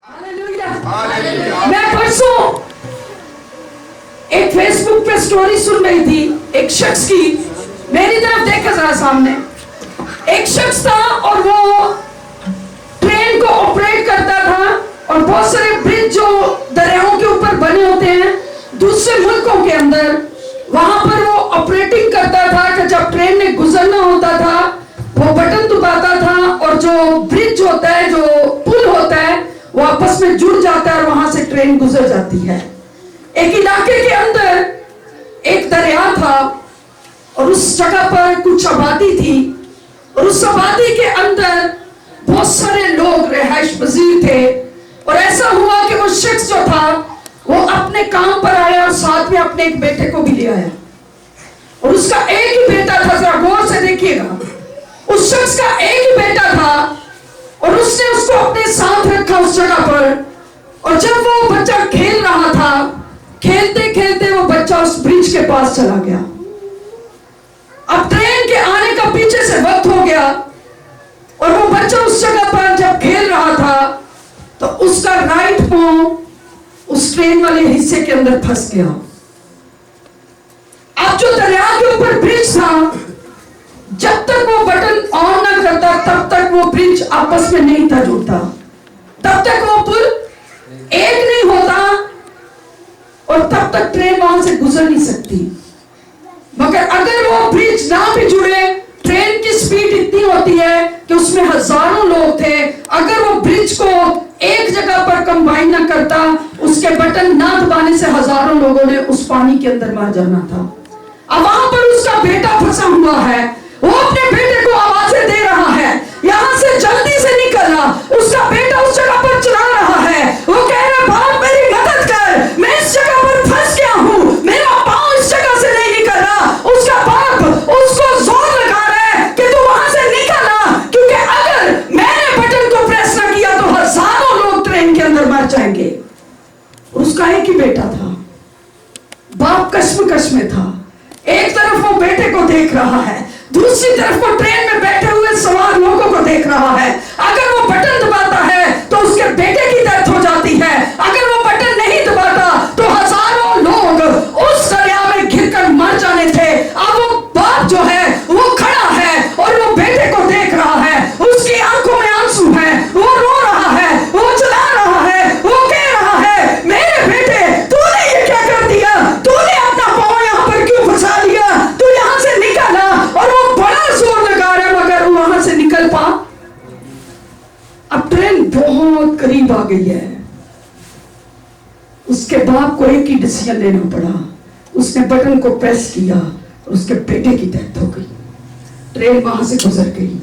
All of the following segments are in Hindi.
मैं परसों एक फेसबुक पे स्टोरी सुन रही थी एक शख्स की। मेरी तरफ देखा जरा सामने एक शख्स था और वो ट्रेन को ऑपरेट करता था और बहुत सारे ब्रिज जो दरियाओं के ऊपर बने होते हैं दूसरे मुल्कों के अंदर, वहां पर वो ऑपरेटिंग करता था कि जब ट्रेन ने गुजरना होता था वो बटन दबाता था और जो ब्रिज होता है, जो पुल होता है, वो आपस में जुड़ जाता है और वहां से ट्रेन गुजर जाती है। एक इलाके के अंदर एक दरिया था और उस जगह पर कुछ आबादी थी और उस आबादी के अंदर बहुत सारे लोग रिहाइश पजीर थे। और ऐसा हुआ कि वो शख्स जो था वो अपने काम पर आया और साथ में अपने एक बेटे को भी ले आया और उसका एक ही बेटा था। जरा गौर से देखिएगा, उस शख्स का एक ही बेटा था और उसने उसको अपने साथ रखा उस जगह पर। और जब वो बच्चा खेल रहा था, खेलते खेलते वो बच्चा उस ब्रिज के पास चला गया। अब ट्रेन के आने का पीछे से वक्त हो गया और वो बच्चा उस जगह पर जब खेल रहा था तो उसका राइट पांव उस ट्रेन वाले हिस्से के अंदर फंस गया। अब जो दरिया के ऊपर ब्रिज था, जब तक वो बटन ऑन ना करता तब तक वो ब्रिज आपस में नहीं था जुड़ता, तब तक वो पुल एक नहीं होता और तब तक ट्रेन वहां से गुजर नहीं सकती। मगर अगर वो ब्रिज ना भी जुड़े, ट्रेन की स्पीड इतनी होती है कि उसमें हजारों लोग थे, अगर वो ब्रिज को एक जगह पर कंबाइन ना करता, उसके बटन ना दबाने से हजारों लोगों ने उस पानी के अंदर मर जाना था। अब वहां पर उसका बेटा फंसा हुआ है, वो अपने बेटे को आवाजें दे रहा है, यहां से जल्दी से निकलना। उसका बेटा उस जगह पर चिल्ला रहा है, वो कह रहा है बाप मेरी मदद कर, मैं इस जगह पर फंस गया हूं, मेरा पांव इस जगह से नहीं निकल रहा। उसका बाप उसको जोर लगा रहा है कि तू वहां से निकलना, क्योंकि अगर मैंने बटन को प्रेस ना किया तो हजारों लोग ट्रेन के अंदर मर जाएंगे। उसका एक ही बेटा था, बाप कश्मकश में था। एक तरफ वो बेटे को देख रहा है, दूसरी तरफ वो ट्रेन में बैठे हुए सवार लोगों को देख रहा है। अगर वो बटन दबाता है तो उसके बेटे की डेथ हो जाती है, अगर वो बटन नहीं दबाता तो हजारों लोग उस दरिया में घिरकर मर जाने थे। अब वो बाप जो है वो खड़ा है और वो बेटे को देख रहा है, उसकी आंखों में आंसू है, वो रो रहा है, वो चिल्ला रहा है, वो कह रहा है मेरे बेटे तूने ये क्या कर दिया, तूने अपना पांव यहाँ पर क्यों फंसा लिया, तू यहाँ से निकलना। और वो बड़ा जोर लगा रहा है मगर वहां से निकल पा। अब ट्रेन बहुत करीब आ गई है। उसके बाप को एक ही डिसीजन लेना पड़ा, उसने बटन को प्रेस किया और उसके बेटे की डेथ हो गई। ट्रेन वहां से गुजर गई।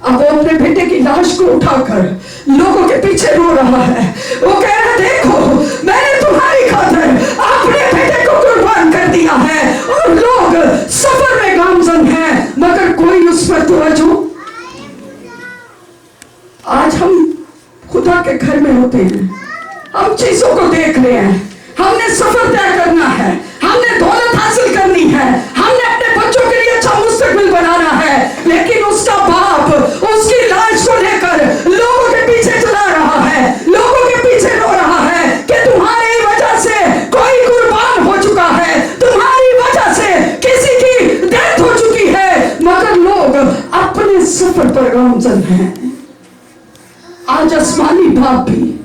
अब वो अपने बेटे की लाश को उठाकर लोगों के पीछे रो रहा है, वो कह रहा है देखो मैंने तुम्हारी खातिर अपने बेटे को कुर्बान कर दिया है। और लोग सफर में गामजन हैं मगर कोई उस पर तवज्जो। आज हम खुदा के घर में होते हैं, हम चीजों को देख रहे हैं, हमने सफर तय करना है, हमने दौलत हासिल करनी है, हमने अपने बच्चों के लिए अच्छा मुस्तकबिल बनाना है, लेकिन उसका बाप उसकी लाश को लेकर लोगों के पीछे चला रहा है, लोगों के पीछे रो रहा है कि तुम्हारी वजह से कोई कुर्बान हो चुका है, तुम्हारी वजह से किसी की डेथ हो चुकी है, मगर लोग अपने सफर पर गामजन हैं। आज आसमानी बाप भी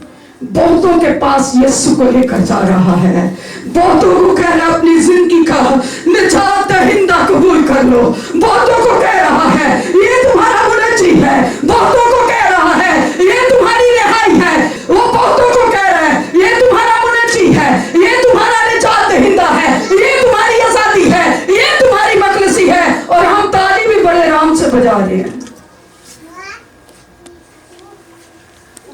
बहुतों के पास यीशु को लेकर जा रहा है, बहुतों को कह रहा है अपनी जिंदगी का निजात दहिंदा कबूल कर लो, बहुतों को कह रहा है ये तुम्हारा मुनज्जी है, बहुतों को कह रहा है ये तुम्हारी रिहाई है, वो बहुतों को कह रहा है ये तुम्हारा मुनज्जी है, ये तुम्हारा निजात दहिंदा है, ये तुम्हारी आजादी है, ये तुम्हारी मखलसी है। और हम ताली भी बड़े आराम से बजा रहे हैं।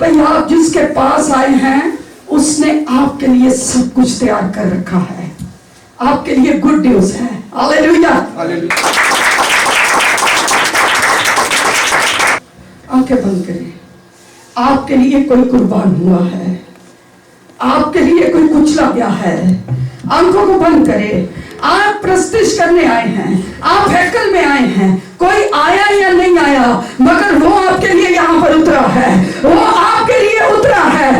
भाई आप जिसके पास आए हैं उसने आपके लिए सब कुछ तैयार कर रखा है, आपके लिए गुड न्यूज है। हालेलुया। आंखें बंद करें। आपके लिए कोई कुर्बान हुआ है, आपके लिए कोई कुचला गया है। आंखों को बंद करें। आप प्रस्तिश करने आए हैं, आप हैकल में आए हैं, कोई आया या नहीं आया मगर वो आपके लिए यहाँ पर उतरा है, वो आपके लिए उतरा है।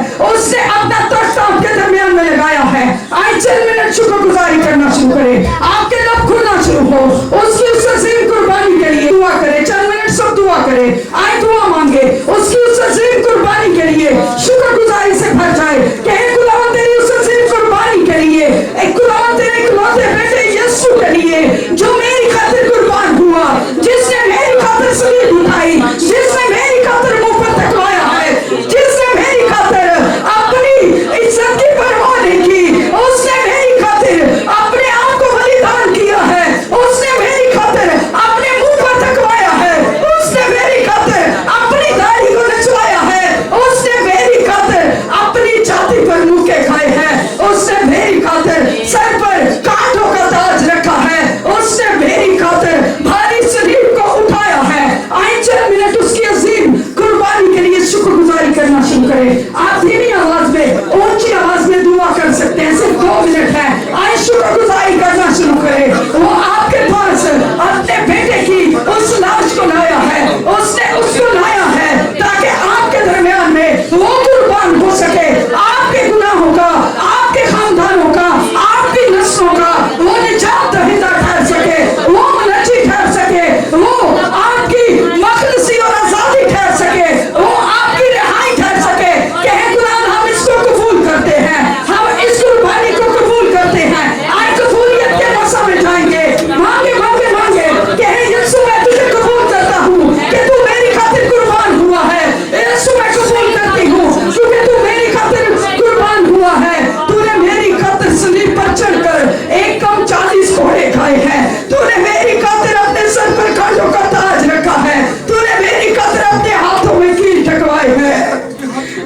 आप धीमी आवाज में, ऊंची आवाज में दुआ कर सकते हैं। सिर्फ 2 मिनट है। आए शुक्रगुजारी करना शुरू करें। वो आपके पास अपने बेटे की उस लाश को लाया है, उसने उसको लाया है ताकि आपके दरमियान में वो कुर्बान हो सके। आपके गुनाहों का, आपके खानदानों का, आपकी नस्लों का वो निजात दहिंदा ठहर सके, वो मुनज्जी ठहर सके, वो आपकी मखलसी और आजादी ठहर सके, वो आपकी रिहाई ठहर सके। कहे खुदा हम इसको कबूल करते हैं, हम इस कुर्बानी को कबूल करते हैं। आए कबूलियत के मौसम में जाएंगे, मांगे मांगे मांगे। कहे यीशु मैं तुझे कबूल करता हूँ कि तू मेरी खातिर कुर्बान हुआ है। यीशु मैं कबूल करती हूँ क्योंकि तू मेरी खातिर कुर्बान हुआ है। तूने मेरी खातिर सलीब पर चढ़कर एक कम 40 घोड़े खाए हैं। तूने मेरी खातिर अपने सर पर कांटों का ताज रखा है। तूने मेरी खातिर अपने हाथों में कील ठकवाए हैं।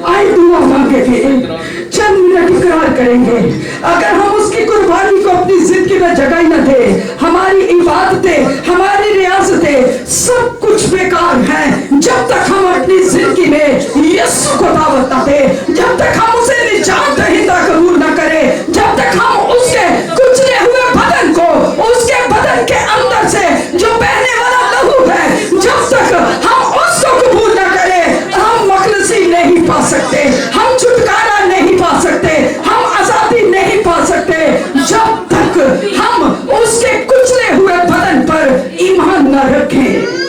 आए दुआ मांगेंगे, चंद मिनट इकरार करेंगे। अगर हम उसकी कुर्बानी को अपनी जिंदगी में जगह न दे, हमारी इबादतें, हमारी रियासतें सब कुछ बेकार हैं। जब तक हम अपनी जिंदगी में यीशु को दावत न दे, जब तक हम उसे निजात दहिंदा कबूल न करें, जब तक हम उसके कुचले हुए बदन को, उसके बदन के अंदर से जो बहने वाला लहू है, जब तक हम उसको कबूल न करें, हम मखलसी नहीं पा सकते, हम छुटकारा नहीं पा सकते, हम आजादी नहीं पा सकते। जब तक हम उसके कुचले हुए बदन पर ईमान न रखें।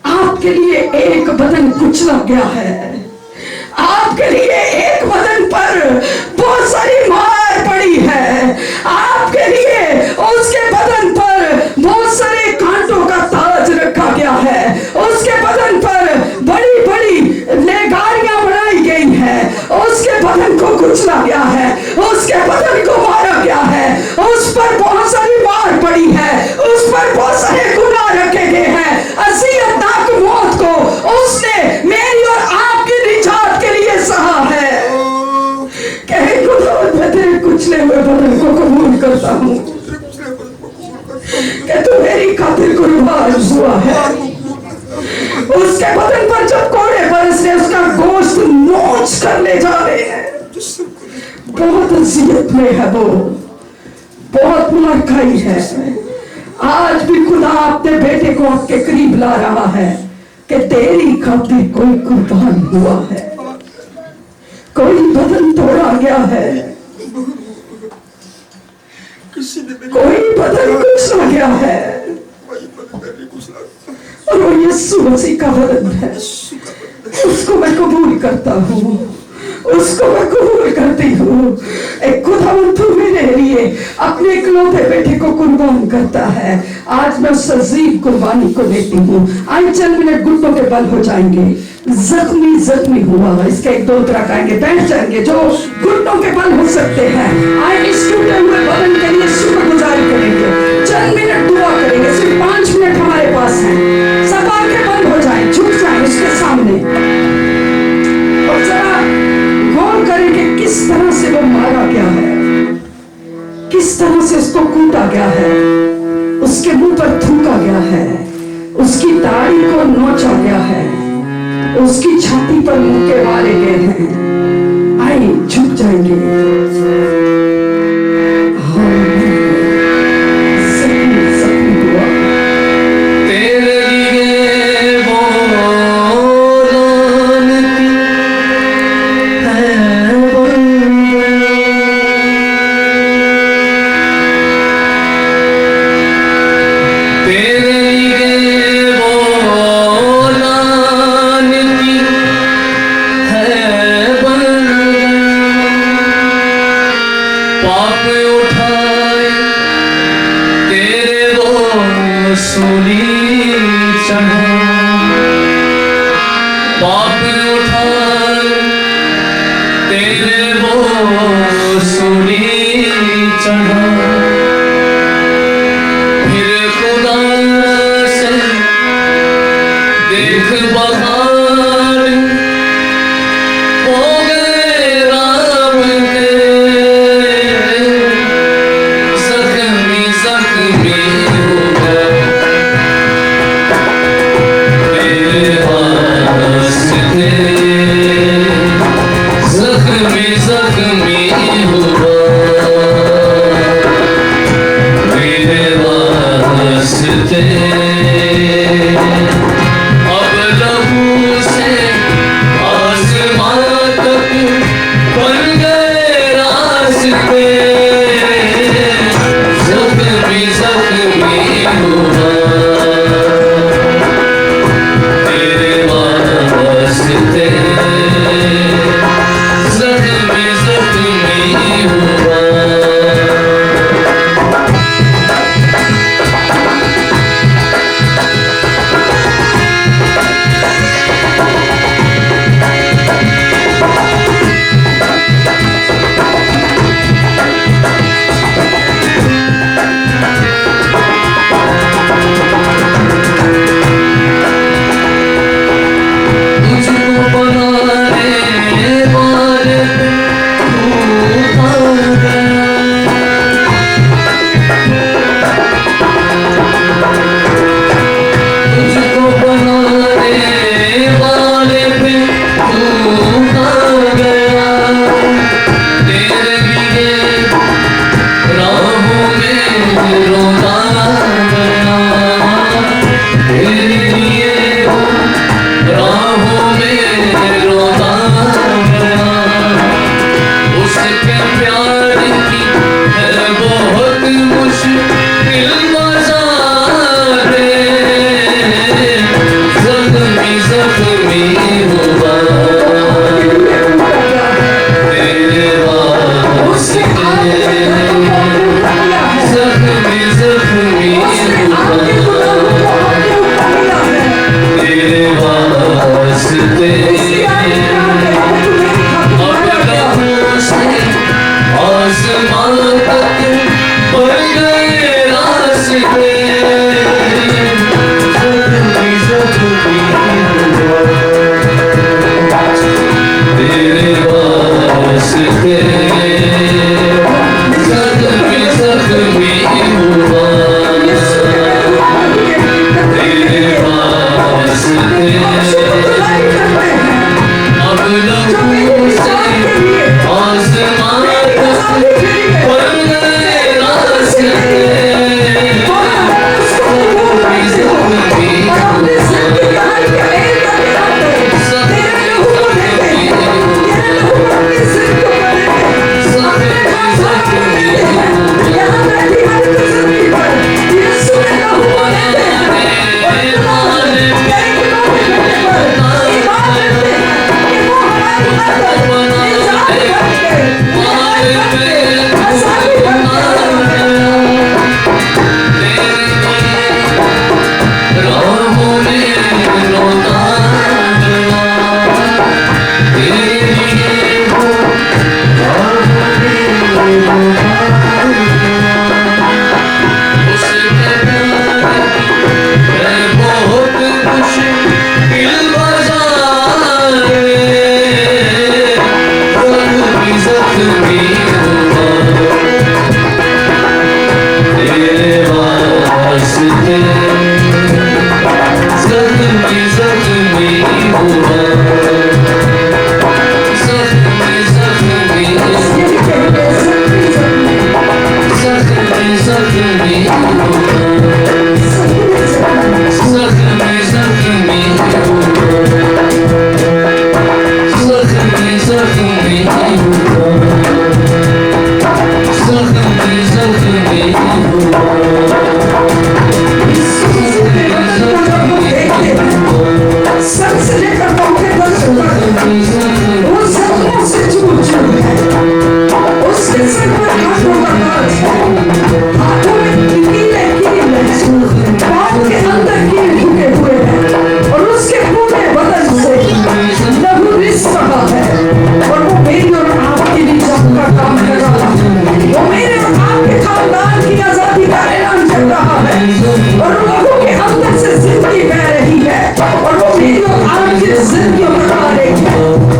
आपके लिए एक बदन कुचला गया है, आपके लिए एक बदन पर बहुत सारी मार पड़ी है, आपके लिए उसके बदन पर बहुत सारे कांटों का ताज रखा गया है, उसके बदन पर बड़ी बड़ी नेगारियां बनाई गई हैं, उसके बदन को कुचला गया है, उसके बदन को मारा गया है, उस पर बहुत सारी मार पड़ी है, उस पर बहुत सारे गुनाह रखे गए हैं। अज़ियतनाक मौत को उसने मेरी और आपकी निजात के लिए सहा है। कहे खुदा मैं तेरे कुचले हुए बदन को कबूल करता हूँ कि तू मेरी खातिर कुर्बान हुआ है। उसके बदन पर जब कोड़े बरसने, उसका गोश्त नोच कर ले जा रहे हैं। बहुत अज़ियत में है वो, बहुत मार खाई है। आज भी खुदा अपने बेटे को आपके करीब ला रहा है कि तेरी खातिर कोई कुर्बान हुआ है, कोई बदन तोड़ा गया है, कोई बदन कुचला गया है, और वो यीशु मसीह का बदन है। उसको मैं कबूल करता हूँ, उसको मैं कबूल करती हूँ। एक खुदावंद तू मेरे लिए अपने इकलौते बेटे को कुर्बान करता है। आज मैं उस अजीब कुर्बानी को देती हूँ। आए चंद मिनट घुटनों के बल हो जाएंगे। जख्मी जख्मी हुआ, इसके 1-2 तरह गाएंगे, बैठ जाएंगे जो घुटनों के बल हो सकते हैं। आए इस टूटे हुए बदन के लिए शुक्रगुजारी करेंगे, चंद मिनट दुआ करेंगे। सिर्फ 5 मिनट हमारे पास है। सब आंखें बंद हो जाएं, झुक जाएं उसके सामने और जरा गौर करें कि किस तरह से वो मारा गया है, किस तरह से उसको कूटा गया है, उसके मुंह पर थूका गया है, उसकी दाढ़ी को नोचा गया है, उसकी छाती पर मुक्के मारे गए हैं। आए झुक जाएंगे। तेरे वास्ते जख्मी जख्मी हुआ तेरे वास्ते अब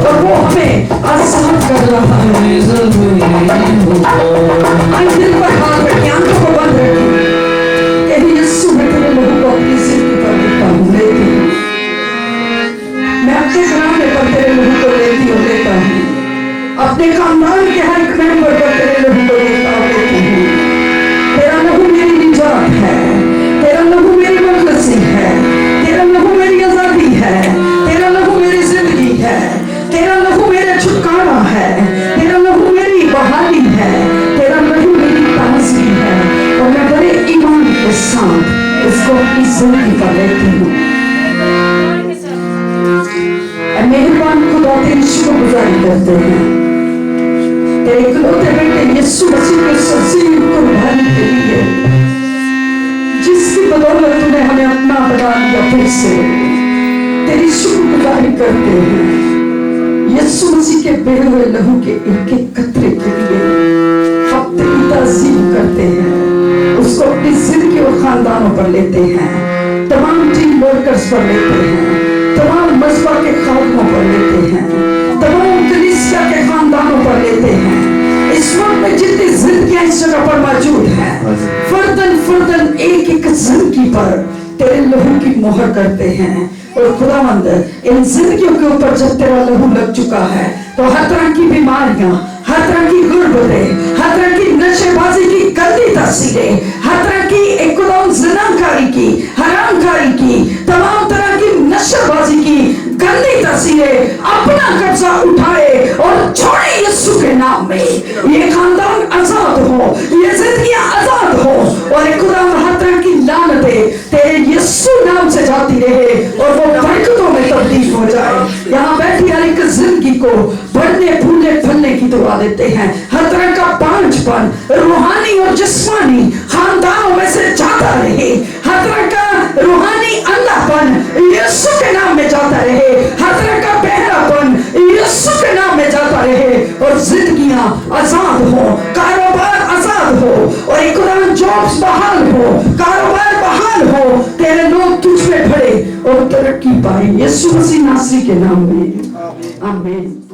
लहू से आसमान तक पढ़ने रास्ते अपने खानदान के हर एक मेंबर पर तेरे लहू को लेती हूँ। तेरा लहू मेरी निजात है, तेरा लहू मेरी मुक़द्दसी है, तेरा लहू मेरी आजादी है, तेरा लहू मेरी जिंदगी है, तेरा लहू मेरा छुटकारा है, तेरा लहू मेरी बहाली है, तेरा लहू मेरी ताज़गी है। और मैं बड़े ईमान के साथ इसको अपनी जिंदगी पर लेती हूँ। मेहरबान खुदा तेरी शुक्रगुजारी करते हैं तेरे इकलौते बेटे यीशु मसीह के सजीव कुर्बानी के लिए, जिसकी बदौलत तूने हमें अपना बना दिया। फिर से तेरी शुक्रगुजारी करते हैं यीशु मसीह के बहे हुए लहू के एक एक कतरे के लिए हम तेरी ताज़ीम करते हैं। उसको अपनी जिंदगी और खानदानों पर लेते हैं, तमाम टीम वर्कर्स पर लेते हैं, तमाम मजबा के खादमों पर लेते हैं, तमाम कलीसिया के खानदानों पर लेते हैं। इस वक्त में जितनी जिंदगियां इस जगह पर मौजूद हैं, फर्दन फर्दन एक एक जिंदगी पर तेरे लहू की मोहर करते हैं। और खुदावंद इन जिंदगियों के ऊपर जब तेरा लहू लग चुका है तो हर तरह की बीमारियां, हर तरह की गुर्बतें, हर तरह की नशेबाजी की गंदी तस्वीरें, हर तरह की एक ज़िनाकारी की, हरामकारी की, तमाम तरह की नशेबाजी की गंदी तस्वीरें अपना कब्जा उठाए और छोड़े यीशु के नाम में। ये खानदान आजाद हो, ये जिंदगियां आजाद हो और एक खुदा हर तरह की लानतें तेरे यीशु नाम से जाती रहे और वो बरकतों में तब्दील हो जाए। यहाँ बैठी हर एक जिंदगी को बढ़ने फूलने फलने की दुआ देते हैं। हर तरह का बांझपन रूहानी और जिस्मानी खानदानों में से जाता रहे, हर तरह का रूहानी अंधापन यीशु के नाम में जाता रहे, हर तरह का बहरापन यीशु के नाम में जाता रहे और जिंदगियां आजाद हो, कारोबार आजाद हो और एक जॉब्स बहाल हो, कारोबार बहाल हो, तेरे लोग तुझ पे खड़े और तरक्की पाए। यीशु मसीह नासरी के नाम में आमीन।